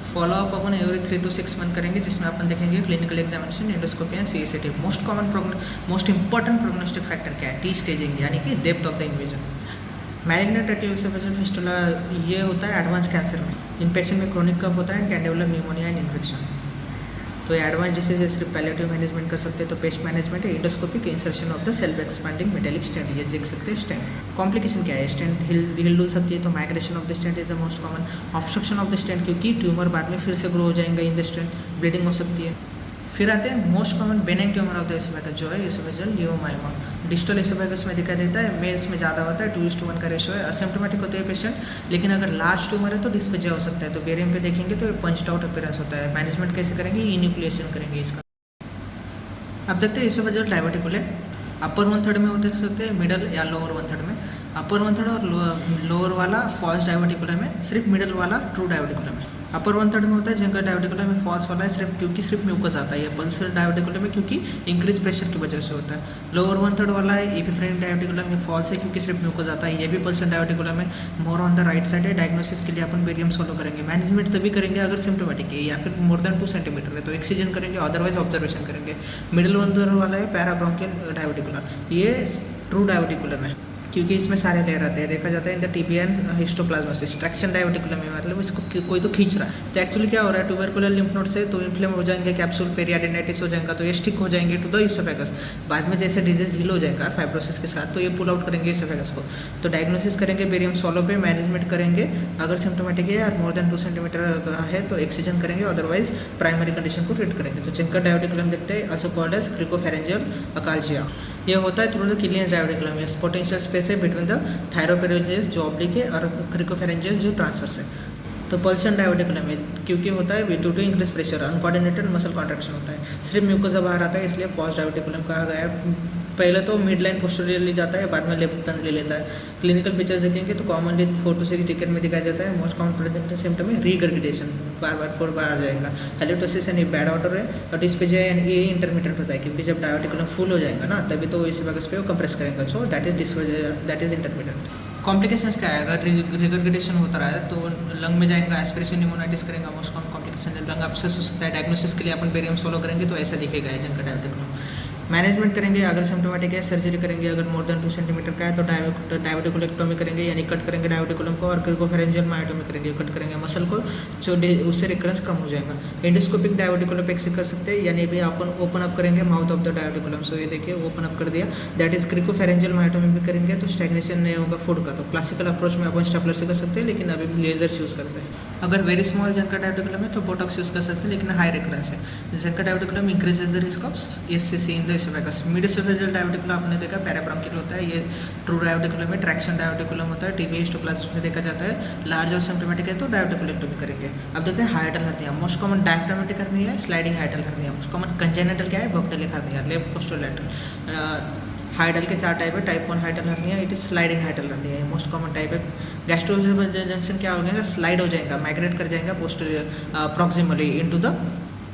Speaker 1: फॉलोअप अपन एवरी 3 to 6 मंथ करेंगे, जिसमें अपन देखेंगे clinical examination, endoscopy and CST. Most important prognostic factor क्या है? टी स्टेजिंग यानी कि depth of the invasion. Malignant रेटिनोवेसिबल फिस्टुला ये होता है एडवांस कैंसर में। इन पेशेंट में क्रोनिक कब होता है? Can develop pneumonia and infection. तो एडवांस डिसीज है, सिर्फ पैलिएटिव मैनेजमेंट कर सकते हैं। तो पेस्ट मैनेजमेंट है endoscopic insertion of the self expanding metallic stent, ये देख सकते हैं स्टेंट। कॉम्प्लिकेशन क्या है? स्टेंट हिल डुल सकती है, तो migration of the stent is the most common. Obstruction of the stent, क्योंकि ट्यूमर बाद में फिर से ग्रो हो जाएंगे इन द स्टेंट, ब्लीडिंग हो सकती है। फिर आते हैं most common benign tumour of the oesophagus, जो है एसोफेजियल लियोमायोमा। डिस्टल एसोफेगस में दिखाई देता है, मेल्स में ज़्यादा होता है, 2:1 का रेशो है। असिम्प्टोमेटिक होते हैं पेशेंट, लेकिन अगर लार्ज ट्यूमर है तो डिस्फेजिया हो सकता है। तो बेरियम पे देखेंगे तो पंच्ड आउट अपीयरेंस होता है। मैनेजमेंट कैसे करेंगे? इन्यूक्लिएशन करेंगे इसका। अब देखते हैं एसोफेजियल डायवर्टिकुले अपर 1/3 में होते सकते हैं, मिडल या लोअर 1/3 में। अपर 1/3 और लोअर वाला फॉल्स डायवर्टिकुलम में, सिर्फ मिडल वाला ट्रू डायवर्टिकुलम में। अपर 1/3 में होता है जिनका डायवर्टिकुलम में फॉल्स वाला है सिर्फ म्यूकस आता है। पल्सर डायवर्टिकुलम में क्योंकि इंक्रीज प्रेशर की वजह से होता है। लोअर 1/3 वाला है एपिफ्रेनिक डायवर्टिकुलम में फॉल्स है क्योंकि सिर्फ म्यूकस आता है। ये भी पल्सर डायवर्टिकुलम में more on the right side है। डायग्नोसिस के लिए अपन बेरियम सोलो करेंगे। मैनेजमेंट तभी करेंगे अगर सिम्टोमेटिक है या फिर मोर देन 2 सेंटीमीटर है तो एक्सीजन करेंगे, अदरवाइज ऑब्जर्वेशन करेंगे। मिडिल 1/3 वाला है पैराब्रोंकियल डायवर्टिकुलम, ये ट्रू डायवर्टिकुलम है क्योंकि इसमें सारे लेयर आते हैं। देखा जाता है in the TB and histoplasmosis. Traction diverticulum में मतलब इसको कोई तो खींच रहा है। तो एक्चुअली क्या हो रहा है? ट्यूबरकुलर लिम्फ नोड से तो इन्फ्लेम हो जाएंगे, कैप्सूल पेरियाडिनाइटिस हो जाएगा, तो ये स्टिक हो जाएंगे टू द इसोफेगस। बाद में जैसे डिजीज हील हो जाएगा फाइब्रोसिस के साथ तो ये पुल आउट करेंगे इसोफेगस को। तो डायग्नोसिस करेंगे बेरियम सोलो पे, मैनेजमेंट करेंगे अगर सिम्टोमेटिक है और मोर देन 2 सेंटीमीटर है तो एक्सीजन करेंगे, अदरवाइज प्राइमरी कंडीशन को ट्रीट करेंगे। तो जिनका डायवर्टिकुलम देखते हैं also called as क्रिकोफेरेंजियल अकाल्जिया, ये होता है थ्रू द किलियन डायवर्टिकुलम। ये पोटेंशियल स्पेस है बिटवीन द थायरोपेरोजियस जो ऑब्लिक है और क्रिकोफेरेंजियस जो ट्रांसवर्स है। तो पल्सन डायवर्टिकुलम है क्योंकि होता है due to increase pressure, uncoordinated muscle contraction होता है। सिर्फ म्यूकोसा बाहर आता है इसलिए पॉज डायवर्टिकुलम कहा गया है। पहले तो मिड लाइन पोस्टीरियरली जाता है, बाद में लेफ्ट टर्न ले लेता है। क्लिनिकल फीचर्स देखेंगे तो कॉमनली 4 to 6 टिकट में दिखाई देता है। मोस्ट कॉमन प्रेजेंट सिम्टम है रीगर्गिटेशन, बार 4 बार आ जाएगा। हेलिटोसिस यानी बैड ऑर्डर है, और डिस्पेजिया यानी ये इंटरमीडिएट होता है क्योंकि जब डायवर्टिकुलम फुल हो जाएगा ना तभी तो इसोफेगस पे वो कंप्रेस करेगा। So that is dysphasia, that is intermediate. Complications क्या है? अगर रिगर्गिटेशन होता रहा है तो लंग में जाएगा, एस्पिरेशन न्यूमोनाइटिस करेगा। Most common complication lung abscess हो सकता है। डायग्नोसिस के लिए अपन बेरियम सोलो करेंगे तो ऐसा दिखेगा जिनका डायवर्टिकुलम। मैनेजमेंट करेंगे अगर सिम्टोमेटिक है सर्जरी करेंगे, अगर मोर देन 2 सेंटीमीटर का है तो डायवर्टिकुलेक्टोमी करेंगे यानी कट करेंगे डायवर्टिकुलम को, और क्रिकोफेरेंजियल मायोटोमी करेंगे, कट करेंगे मसल को जो उससे रिकरेंस कम हो जाएगा। एंडोस्कोपिक डायवर्टिकुलोपेक्सी कर सकते हैं यानी भी अपन ओपन अप करेंगे माउथ ऑफ द डायवर्टिकुलम। सो ये देखिए ओपन अप कर दिया, दैट इज क्रिकोफेरेंजियल मायोटोमी भी करेंगे तो स्टैग्नेशन नहीं होगा फूड का। तो क्लासिकल अप्रोच में अपन स्टेपलर से कर सकते हैं, लेकिन अभी लेजर्स यूज़ करते हैं। अगर वेरी स्मॉल जनका डायवर्टिकुलम है तो बोटॉक्स यूज़ कर सकते हैं, लेकिन हाई रिकरेंस है। Zenker diverticulum increases the risk of SCC in the oesophagus. Mid oesophageal diverticulum आपने देखा पैराब्रोंकियल होता है, ये ट्रू डायवर्टिकुलम में। ट्रैक्शन डायवर्टिकुलम होता है, टीबी हिस्टोप्लाज्म में देखा जाता है। लार्ज और सिम्टोमेटिक है तो डायवर्टिकुलेक्टोमी करेंगे। अब देखते हैं hiatal hernia. Most common diaphragmatic hernia है, sliding hiatal hernia. Most common congenital क्या है? Bochdalek hernia, left posterolateral. Hiatal के 4 टाइप है। Type 1 hiatal hernia, it is sliding hiatal hernia, है मोस्ट कॉमन टाइप है। गैस्ट्रोएसोफेजियल जंक्शन क्या हो जाएगा? स्लाइड हो जाएगा, माइग्रेट कर जाएगा posterior proximally into the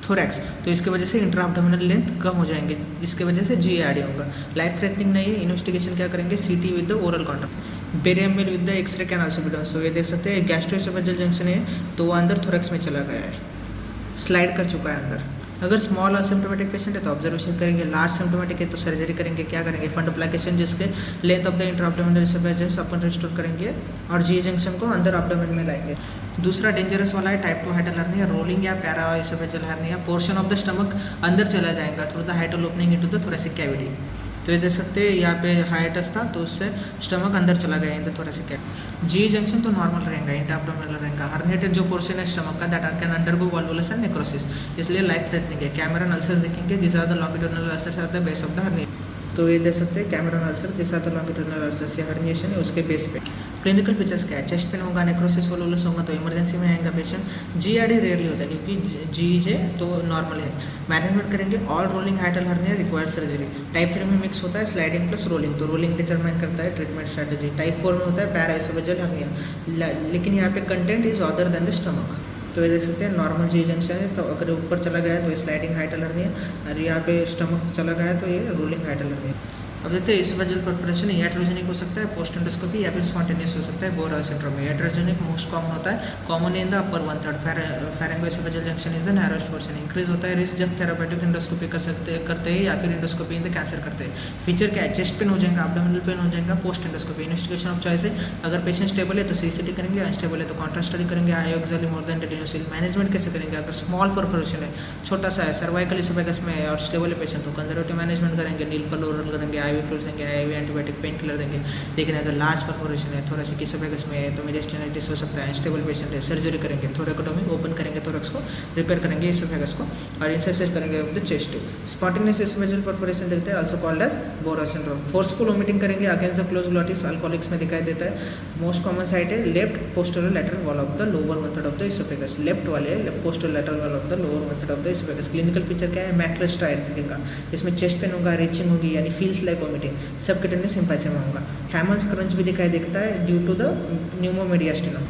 Speaker 1: thorax, तो इसकी वजह से इंट्रा एब्डोमिनल लेंथ कम हो जाएंगे, इसकी वजह से जी ऐड होगा। लाइफ थ्रेटनिंग नहीं है। इन्वेस्टिगेशन क्या करेंगे? CT with the oral contact. Barium meal with the X-ray can also be done. So ये देख सकते हैं गैस्ट्रोएसोफेजियल जंक्शन है तो वो अंदर थोरैक्स में चला गया है, स्लाइड कर चुका है अंदर। अगर स्मॉल असिम्टोमेटिक पेशेंट है तो ऑब्जर्वेशन करेंगे। लार्ज सिम्टोमेटिक है तो सर्जरी करेंगे। क्या करेंगे? फंडोप्लाकेशन, जिसके length of the inter abdominal oesophagus upon restore करेंगे और जी जंक्शन को अंदर एब्डोमेन में लाएंगे। दूसरा डेंजरस वाला है टाइप 2 हाइटल हर्निया, रोलिंग या para oesophageal hernia. Portion of the stomach अंदर चला जाएगा through the हाइटल opening into the thoracic cavity. तो ये देख सकते हैं यहाँ पे हाइटस था तो उससे स्टमक अंदर चला गया in the thoracic cavity. G junction तो नॉर्मल रहेगा, इंटर एब्डोमिनल रहेगा। हर्निएटेड जो पोर्शन है स्टमक का that can undergo volvulus and necrosis, इसलिए लाइफ थ्रेटनिंग है। कैमरन अल्सर्स देखेंगे, this are the longitudinal ulcers at the base of the hernia. तो ये देख सकते हैं Cameron ulcer, this are the longitudinal ulcers, ये हर्निएशन है उसके बेस पे। क्लिनिकल फीचर्स क्या है? चेस्ट पेन होगा, नेक्रोसिस वॉल्वुलस होगा तो इमरजेंसी में आएगा पेशेंट। जीआरडी रेयरली होता है क्योंकि जीजे तो नॉर्मल है। मैनेजमेंट करेंगे all rolling हाइटल hernia required surgery. Type 3 में मिक्स होता है स्लाइडिंग प्लस रोलिंग, तो रोलिंग डिटरमाइन करता है ट्रीटमेंट स्ट्रैटेजी। टाइप 4 में होता है पैरा एसोफेजियल हर्निया, लेकिन यहाँ पे content is other than the stomach. तो ये देख सकते हैं नॉर्मल जी जंक्शन है तो अगर ऊपर चला गया तो ये स्लाइडिंग हाइटल हर्निया, और यहाँ पे स्टमक चला गया तो ये रोलिंग हाइटल हर्निया। अब देखते हैं इसोफेजियल परफोरेशन iatrogenic हो सकता है पोस्ट एंडोस्कोपी या फिर स्पॉन्टेनियस हो सकता है बोरा सिंड्रोम में। iatrogenic मोस्ट कॉमन होता है, common in the upper 1/3 pharyngoesophageal junction is the narrowest portion. Increase होता है रिस्क जब थेरापेटिक एंडोस्कोपी करते हैं या फिर एंडोस्कोपी इन द कैंसर करते हैं। फीचर क्या है, चेस्ट पेन हो जाएगा, एब्डोमिनल पेन हो जाएगा post endoscopy. Investigation of choice है, अगर पेशेंट स्टेबल है तो सीसीटी करेंगे, अनस्टेबल है तो कॉन्ट्रास्ट स्टडी करेंगे, आयोक्सियल मोर देन डेडिनोसिल। मैनेजमेंट कैसे करेंगे, अगर स्मॉल परफोरेशन है, छोटा सा है, सर्वाइकल इसोफेगस में है और स्टेबल है पेशेंट तो कंजर्वेटिव मैनेजमेंट करेंगे, नील पर ओरल करेंगे, आईवी फ्लूइड्स देंगे, आईवी एंटीबायोटिक पेन किलर देंगे। लेकिन अगर लार्ज परफोरेशन है, थोरेसिक इसोफेगस में है तो मीडियस्टेनाइटिस हो सकता है, अनस्टेबल पेशेंट है, सर्जरी करेंगे, थोरेकोटोमी ओपन करेंगे थोरैक्स को, रिपेयर करेंगे इसोफेगस को और इंसर्शन करेंगे of the chest. Spontaneous oesophageal perforation देखते हैं, also called as Boerhaave syndrome. Forceful vomiting करेंगे against the close glottis, alcoholics में दिखाई देता है। मोस्ट कॉमन साइट है left posterior lateral wall of the lower 1/3 of the oesophagus, left वाले posterior lateral wall of the lower 1/3 of the oesophagus. Clinical feature क्या है, macular स्ट्राइल दिखेगा, इसमें चेस्ट पेन होगा, रीचिंग होगी यानी feels like vomiting, subcutaneous emphysema होगा। हैमंड्स crunch भी दिखाई देता है ड्यू टू द न्यूमोमीडियास्टिनम।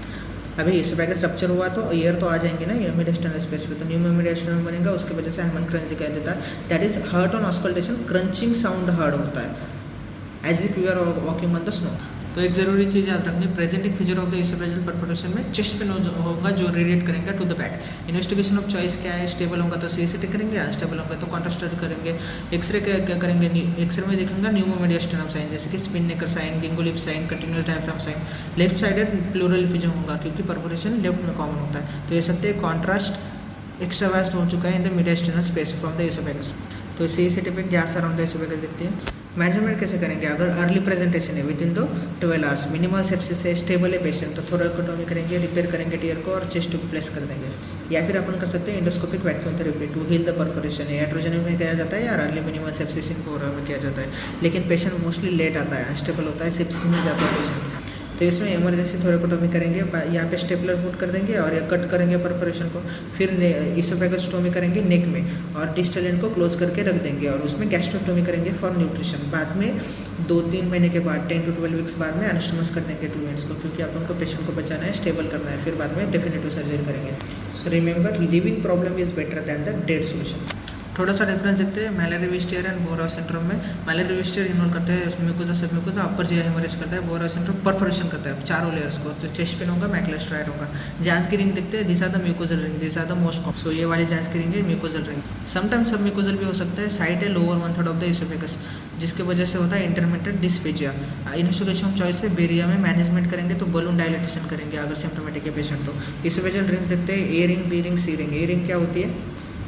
Speaker 1: अभी इसोफेगस रप्चर हुआ तो एयर तो आ जाएंगे ना ये मीडियस्टेनल स्पेस पे, तो न्यूमोमीडियास्टिनम बनेगा, उसकी वजह से हैमंड क्रंच दिखाई देता है। That is heard on auscultation, crunching sound heard होता है as if you are walking on the snow. तो एक जरूरी चीज़ याद रखनी, presenting feature of the oesophageal perforation में चेस्ट पेन होगा जो रेडिएट करेंगे to the back. Investigation of choice क्या है, स्टेबल होगा तो सीसीटी करेंगे, अनस्टेबल होगा तो कॉन्ट्रास्ट स्टडी करेंगे। एक्सरे क्या करेंगे, एक्सरे में देखेंगे न्यूमोमीडियास्टिनम साइन जैसे कि spinnaker sign, ginkgo leaf sign, continuous diaphragm sign. Left sided pleural effusion होगा क्योंकि परफोरेशन लेफ्ट में कॉमन होता है। तो ये सकते कॉन्ट्रास्ट एक्स्ट्रावास्ट हो चुका है in the mediastinal space from the oesophagus. तो सीसीटी पे गैस अराउंड द इसोफेगस दिखती है। मैनेजमेंट कैसे करेंगे, अगर अर्ली प्रेजेंटेशन है within the 12 hours, minimal sepsis है, स्टेबल है पेशेंट तो थोरैकोटोमी करेंगे, रिपेयर करेंगे टीयर को और चेस्ट ट्यूब प्लेस कर देंगे। या फिर अपन कर सकते हैं endoscopic vacuum therapy to heal the perforation. iatrogenic में किया जाता है या early minimal sepsis in Boerhaave में किया जाता है। लेकिन पेशेंट मोस्टली लेट आता है, अनस्टेबल होता है, सेप्सिस में जाता है पेशेंट, तो इसमें इमरजेंसी थोरैकोटोमी करेंगे, यहाँ पे स्टेपलर पुट कर देंगे और ये कट करेंगे परफोरेशन को। फिर इसोफेगोस्टोमी करेंगे नेक में और डिस्टल एंड को क्लोज करके रख देंगे और उसमें गैस्ट्रोटोमी करेंगे फॉर न्यूट्रिशन। बाद में 2-3 महीने के बाद 10 to 12 वीक्स बाद में एनास्टोमस कर देंगे 2 यूनिट्स को, क्योंकि अपन को पेशेंट को बचाना है, स्टेबल करना है। फिर बाद में डेफिनेटिव सर्जरी करेंगे। So remember, living problem is better than the dead solution. थोड़ा सा डिफरेंस देखते हैं मैलेरिया विस्टियर एंड बोरा सिंड्रोम में। मैलेरिया विस्टियर इन्वॉल्व करते हैं म्यूकोसा सब म्यूकोसा अपर जी हेमोरेज करता है, बोरा सिंड्रोम परफोरेशन करता है चारों लेयर्स को, तो चेस्ट पेन होगा, मैकुलर स्ट्राइड होगा। जांस की रिंग देखते हैं, this are the mucosal ring, this are the most common. So ये वाली जांस की रिंग है mucosal ring. Sometimes submucosal भी हो सकता है। साइट है लोअर 1/3 ऑफ द इसोफेगस जिसकी वजह से होता है intermittent dysphagia. Investigation of choice है, बेरिया में मैनेजमेंट करेंगे तो बलून डायलेटेशन करेंगे अगर सिम्टोमेटिक है पेशेंट तो। इसोफेजियल रिंग्स देखते हैं, A ring, B ring, C ring. A ring क्या होती है,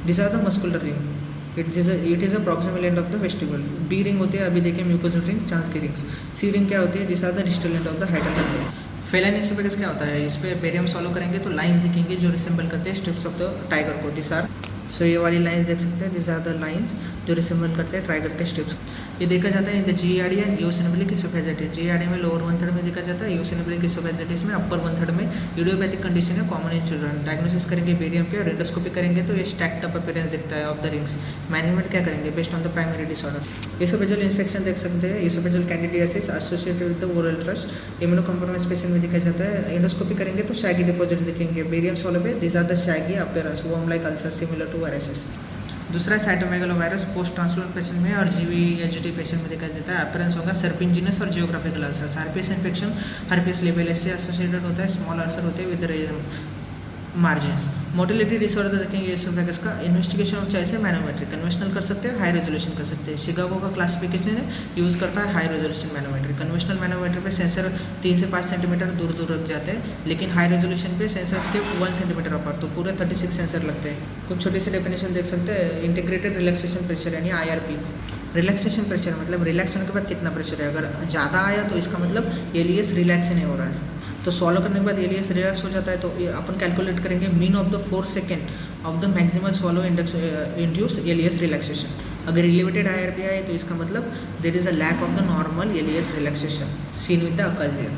Speaker 1: this are the muscular ring, it is a proximal end of the vestibule. B ring होती है, अभी देखिए mucosal ring, Schatzki rings. C ring क्या होती है, this are the distal end of the hiatal ring. Feline oesophagus क्या होता है, इस पे बेरियम सॉलो करेंगे तो लाइंस दिखेंगे जो रिसेंबल करते हैं स्ट्रिप्स ऑफ द टाइगर को, दिस आर। सो ये वाली लाइंस देख सकते हैं, दिस आर द लाइंस जो रिसेंबल करते हैं टाइगर के स्ट्रिप्स। ये देखा जाता है in the GERD and eosinophilic oesophagitis. GERD में लोअर 1/3 में देखा जाता है, यूसिनेब्लिक इसोफेजिटिस में अपर 1/3 में। इडियोपैथिक कंडीशन है, कॉमन इन चिल्ड्रन। डायग्नोसिस करेंगे बेरियम पे और एंडोस्कोपी करेंगे तो ये स्टैक्ड अप अपीयरेंस दिखता है ऑफ द रिंग्स। मैनेजमेंट क्या करेंगे, based on the primary disorder. Oesophageal infection देख सकते हैं, oesophageal candidiasis associated with the oral thrush. Immunocompromised patient में दिखा जाता है। एंडोस्कोपी करेंगे तो शैगी डिपॉजिट दिखेंगे बेरियम सॉलो पे, this are the shaggy appearance, worm like ulcer similar to viruses. दूसरा साइटोमेगालोवायरस पोस्ट ट्रांसप्लांट पेशेंट में और जीवीएचडी पेशेंट में दिखाई देता है। अपीयरेंस होगा सर्पिंजिनस और geographical ulcer. Herpes infection herpes labialis से एसोसिएटेड होता है, स्मॉल अल्सर होते हैं विद मार्जिन्स। मोटिलिटी डिसऑर्डर देखेंगे इसोफेगस का। इन्वेस्टिगेशन ऑफ चॉइस है मैनोमेट्री, कन्वेंशनल कर सकते हैं, हाई रेजोल्यूशन कर सकते हैं। शिकागो का क्लासिफिकेशन है, यूज़ करता है high resolution manometry. Conventional manometry पे सेंसर 3 से 5 सेंटीमीटर दूर दूर रख जाते हैं, लेकिन हाई रेजोल्यूशन पे सेंसर्स के 1 सेंटीमीटर अपर, तो पूरे 36 सेंसर लगते हैं। कुछ छोटी सी डेफिनेशन देख सकते हैं, इंटीग्रेटेड रिलैक्सेशन प्रेशर यानी IRP। रिलैक्सेशन प्रेशर मतलब रिलैक्स होने के बाद कितना प्रेशर है, अगर ज़्यादा आया तो इसका मतलब एलियस रिलैक्स नहीं हो रहा है, तो सॉलो करने के बाद एलियस रिलैक्स हो जाता है, तो अपन कैलकुलेट करेंगे mean of the 4 second of the maximum swallow induced LES relaxation. अगर एलिवेटेड IRP आए तो इसका मतलब there is a lack of the normal LES relaxation seen with the achalasia.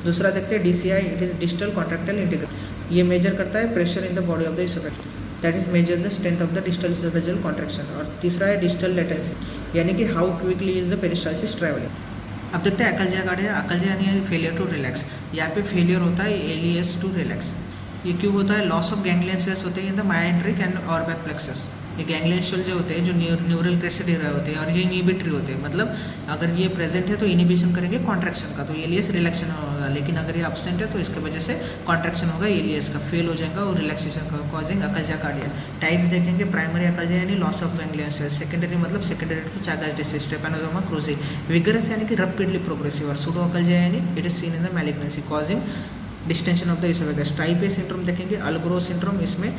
Speaker 1: दूसरा देखते हैं DCI, it is distal contractile integration. ये measure करता है pressure in the body of the oesophagus, that is measure the strength of the distal oesophageal contraction. और तीसरा है distal latency, यानी कि how quickly is the peristalsis travelling. अब देखते हैं अकल्जिया कार्ड है। अकल्जिया यानी फेलियर टू रिलैक्स, यहाँ पे फेलियर होता है एलियस टू रिलैक्स। ये क्यों होता है, लॉस ऑफ गैंग्लियन सेल्स होते हैं इन द मायोट्रिक एंड ऑर्बिक प्लेक्सस। ये गैंग्लियन शेल जो होते हैं जो न्यूरल क्रेस्ट दे रहे होते हैं और ये इनिबिटरी होते हैं, मतलब अगर ये प्रेजेंट है तो इनिबिशन करेंगे कॉन्ट्रैक्शन का, तो एलियस रिलैक्सेशन होगा, लेकिन अगर ये एब्सेंट है तो इसके वजह से कॉन्ट्रैक्शन होगा, एलियस का फेल हो जाएगा और रिलैक्सेशन का कॉजिंग अकल्जिया कार्डिया। टाइप्स देखेंगे, प्राइमरी अकल्जिया यानी loss of ganglion cells, secondary मतलब secondary to Chagas disease, Trypanosoma cruzi, vigorous यानी कि रैपिडली प्रोग्रेसिव, और सूडो अकल्जिया यानी it is seen in the malignancy causing distension of the oesophagus. Type A syndrome देखेंगे, Allgrove syndrome, इसमें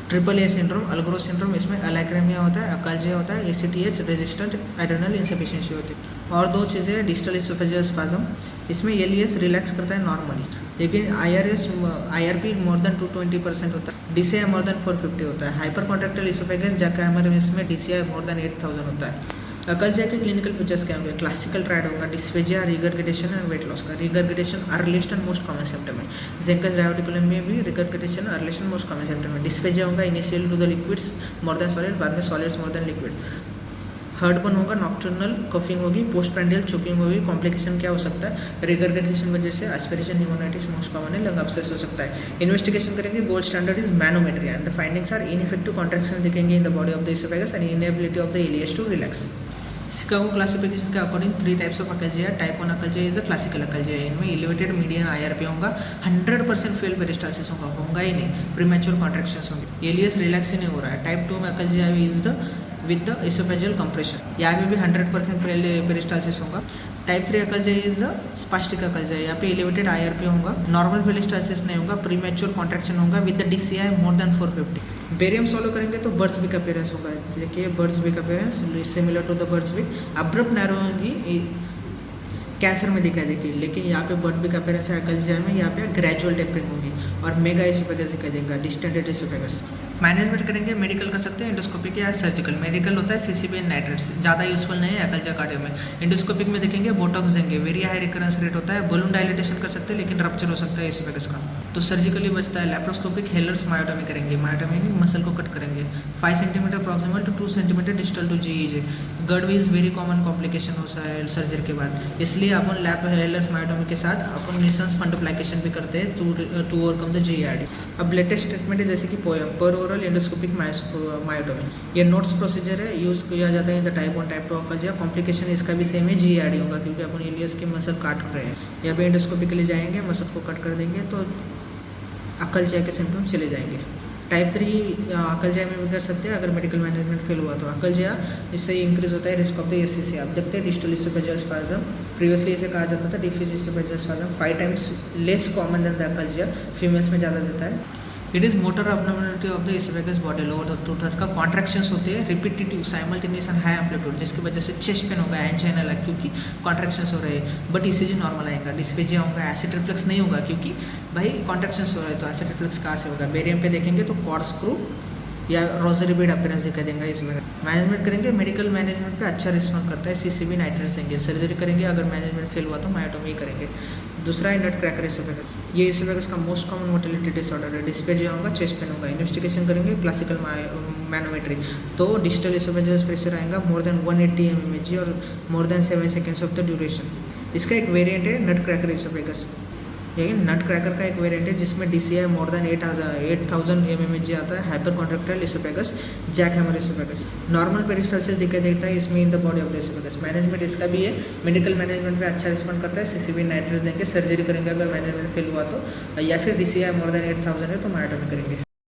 Speaker 1: triple A syndrome, Allgrove syndrome, इसमें alacrima होता है, अकल्जिया होता है, एसीटीएच रेजिस्टेंट एड्रेनल इंसफिशिएंसी होती है। और दो चीज़ें, डिस्टल इसोफेजियल स्पाज्म, इसमें एलियस रिलैक्स करता है नॉर्मली, लेकिन आईआरपी मोर देन 220% होता है, डीसीआई मोर देन 450 होता है। हाइपर कॉन्ट्रैक्टाइल इसोफेगस जैकामर में डीसीआई मोर देन 8000 होता है। अकल्जिया के क्लिनिकल फीचर्स क्या होंगे, क्लासिकल ट्रायड होगा, dysphagia, regurgitation and weight loss का। Regurgitation earliest and most common symptom है, जेंकस डायोटिकुलम में भी regurgitation earliest and most common symptom है। डिस्फेजिया होगा initial to the liquids more than solid, बाद में solids more than liquid. Heartburn होगा, nocturnal coughing होगी, पोस्ट प्रेंडियल चोकिंग होगी। कॉम्प्लिकेशन क्या हो सकता है, रिगरगिटेशन वजह से एस्पिरेशन न्यूमोनाइटिस मोस्ट कॉमन है, लंग अब्सेस हो सकता है। इन्वेस्टिगेशन करेंगे, gold standard is manometry and the findings are ineffective contraction दिखेंगे in the body of the oesophagus and inability of the LES to relax. Chicago classification के according 3 types of achalasia. Type 1 achalasia is the classical achalasia, इनमें elevated median IRP होगा, 100% fail peristalsis होगा ही नहीं, premature contractions होंगे, LES relax ही नहीं हो रहा है। टाइप 2 में achalasia is the with the oesophageal compression, यहाँ पे भी 100% पेरिस्टाल्सिस होगा। Type 3 achalasia is the spastic achalasia, यहाँ पे एलिवेटेड आईआरपी होगा, नॉर्मल पेरिस्टाल्सिस नहीं होगा, प्रीमैच्योर कॉन्ट्रैक्शन होगा with the DCI more than 450। Barium swallow करेंगे तो बर्ड्स विक अपीयरेंस होगा, देखिए bird's beak appearance similar to the birds Wick, abrupt narrow होगी, कैंसर में दिखाई देगी, लेकिन यहाँ पे बर्ड विक अपीयरेंस है अकल्जिया में, यहाँ पे ग्रेजुअल टेपरिंग होगी और मेगा इसोफेगस दिखाई देगा, डिस्टेंडेड इसोफेगस। मैनेजमेंट करेंगे, मेडिकल कर सकते हैं, एंडोस्कोपिक या सर्जिकल। मेडिकल होता है सीसीबी एंड नाइट्रेट्स, ज़्यादा यूजफुल नहीं है अकल्जिया कार्डियो में। एंडोस्कोपिक में देखेंगे बोटॉक्स देंगे, वेरी हाई रिकरेंस रेट होता है, बलून डायलिटेशन कर सकते हैं लेकिन रप्चर हो सकता है इसोफेगस का, तो सर्जिकली बचता है। लैप्रोस्कोपिक हेलर्स मायोटोमी करेंगे, मायोटोमी मसल को कट करेंगे, 5 centimetre proximal to 2 centimetre distal to GEJ. GERD is very common complication होता है सर्जरी के बाद, इसलिए अपन लैप हेलर्स मायोटोमी के साथ अपन निसेंस फंडोप्लाइकेशन भी करते हैं टू ओवरकम द जीईआरडी। अब लेटेस्ट ट्रीटमेंट है जैसे कि पोयम पर ओरल एंडोस्कोपिक मायोटोमी, ये नोट्स प्रोसीजर है, यूज किया जाता है in the type 1 type 2 achalasia. Complication इसका भी सेम है, जीईआरडी होगा क्योंकि अपन इलियस की मसल काट रहे हैं। यहाँ पे एंडोस्कोपिकली जाएंगे, मसल को कट कर देंगे तो अकल्जिया के सिम्टम्स चले जाएंगे। टाइप 3 अकल्जिया में भी कर सकते हैं अगर मेडिकल मैनेजमेंट फेल हुआ तो। अकल्जिया इससे इंक्रीज होता है रिस्क ऑफ द एससीसी। आप देखते हैं डिस्टल इसोफेजियल स्पाज्म, प्रीवियसली इसे कहा जाता था diffuse oesophageal spasm, 5 times less common than the achalasia, females में ज़्यादा देता है। It is motor abnormality of the oesophagus body, lower two third का कॉन्ट्रैक्शंस होते हैं repetitive simultaneous and high amplitude, जिसकी वजह से चेस्ट पेन होगा, एंजाइना लगा क्योंकि कॉन्ट्रैक्शंस हो रहे हैं, बट ईसीजी नॉर्मल आएगा। डिस्फेजिया होगा, एसिड रिफ्लक्स नहीं होगा क्योंकि भाई कॉन्ट्रैक्शंस हो रहे हैं, तो एसिड रिफ्लक्स कहाँ से होगा। बेरियम पे देखेंगे तो कॉर्डस्क्रू या रोजरी बेड अपीयरेंस दिखाई देंगे इसमें। मैनेजमेंट करेंगे, मेडिकल मैनेजमेंट पे अच्छा रिस्पॉन्स करता है, सीसीबी नाइट्रेट्स देंगे। सर्जरी करेंगे, अगर मैनेजमेंट फेल हुआ तो मायोटोमी करेंगे। दूसरा है नट क्रैकर इसोफेगस, ये इसोफेगस का मोस्ट कॉमन मोटिलिटी डिसऑर्डर है। डिस्फेजिया होगा, चेस्ट पेन होगा। इन्वेस्टिगेशन करेंगे क्लासिकल मैनोमेट्री, तो डिस्टल इसोफेजियल प्रेशर आएगा मोर देन 180 mmHg और more than 7 seconds of the duration. इसका एक वेरिएंट है नट क्रैकर इसोफेगस, ये नट क्रैकर का एक वेरिएंट है जिसमें डीसीआई मोर देन 8000 mmHg आता है। Hyper contractile oesophagus, jackhammer oesophagus, normal peristalsis दिखाई देता है इसमें इन the body of the oesophagus. Management इसका भी है, मेडिकल मैनेजमेंट पे अच्छा रिस्पॉन्ड करता है, सीसीबी नाइट्रेट्स देंगे। सर्जरी करेंगे अगर मैनेजमेंट फेल हुआ तो, या फिर डीसीआई मोर देन 8000 है तो मायोटोमी करेंगे।